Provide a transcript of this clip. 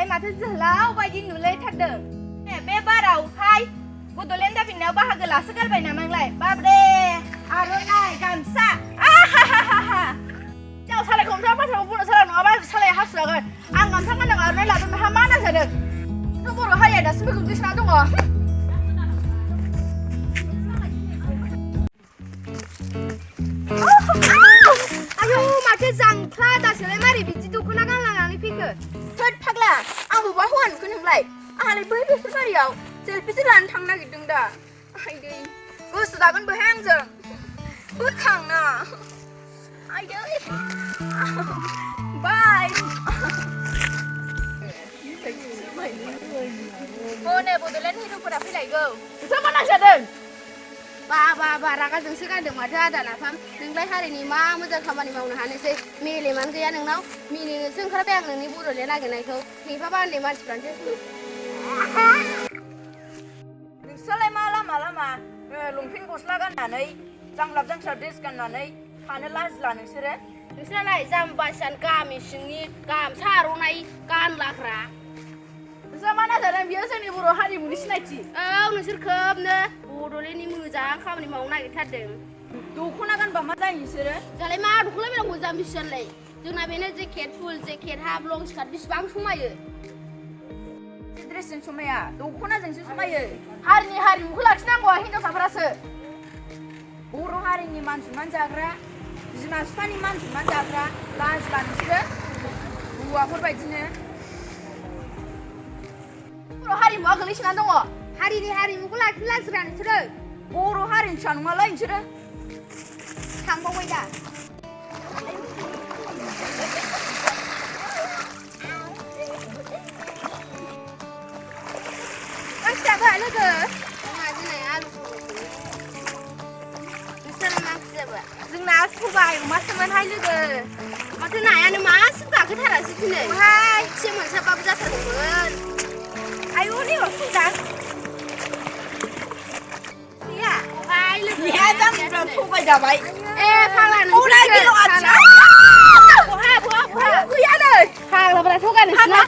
दालाय माथो जोहोलाव बायदि नुलायथारदों बे बारावहाय बड'लेण्ड दाबिनायाव बाहागो लासोगारबाय नामांलाय बाब्रे आर'नाइ गामसा จ้าसालाय खमथार बाथ्राखौ बुंनो साला नङाबा सालाया हासुलागोन आं गामसा गानदों आर'नाइ लादों नोंहा मा नांजादों नों बर' हारिया दासिमबो गोग्लैसोना दङ आयौ माथो जांख्ला दासोलाय मारै बिदि दख'ना गानलांनानै फैखो थोद फाग्ला आंबो बा हौवा नुखो नोंलाय आंहालाय बै बेफोरबारियाव सेलफिसो लानो थांनो नागिरदों दा आइदै गोसो दागोन बोहाय आंजों बोखांना आइदै बाय हनै बड'लेण्ड हिर'फोरा फैलायगौ नोंसोर मा नांजादों बा रागा जोंसो गारदों माथो आदा नाफाम नोंलाय हारिनि मा मोजां खामानि मावनो हानोसै मेलेमानो गैया नोंनाव मिनिनोसो ओंखारबाय आं नोंनि बड'लेण्ड नागिरनायखौ नेफाबा उन्दै मानसिफ्रानोसो नोंसोरलाय मा लामा लामा लंपेन्ट गस्ला गाननानै जांलाब जांख्राब ड्रेस गाननानै थानो लाजिला नोंसोरालाय जाम्बासियान गामि सिंनि गामसा आर'नाइ गानलाग्रा नोंस्रा मा नाजादों बियो जोंनि बर' हारिमुनि सिनायथि औ नोंसोर खोबनो बड'लेण्डनि मोजां खामानि मावनो नागिरथारदों दख'ना गानबा मा जायो नोंसोरो जालाय मा दख'ना बेलांखौ जाम्बिसियानलाय जोंना बेनो जेकेट फुल जेकेट हाफ लं स्कार्ट बेसेबां समायो ड्रेसजों समाया दख'नाजोंसो समायो हारिनि हारिमुखौ लाखिनांगौआ हिनजावसाफोरासो बर' हारिनि मान सनमान जाग्रा बिमा बिफानि मान सनमान जाग्रा लाजिला नोंसोरो हौवाफोरबायदिनो बर' हारिमुआ गोलैसोना दङ हारिनि हारिमुखौ लाखिनो लाजिग्रा नोंसोरो बर' हारिनि फिसा नङालै नोंसोरो थांबावबाय दा मा जाबा लोगो जोंना दिनै आलु नोंसोरना मा ओंख्रि जाबा जोंना सबाय अमासोमोनहाय लोगो माथो नायानो मासिम गाखोथारासै दिनै हाय एसे मोनसाबबाबो जाथारगौमोन आयौ नै हरफुंदां गैया हाय लोगो गैया जाम्बिफ्रा थगाय जाबाय ए फाग्ला नोंसोरसो बहा गैया नै फाग्लाफोरा थगाय नोंसोरना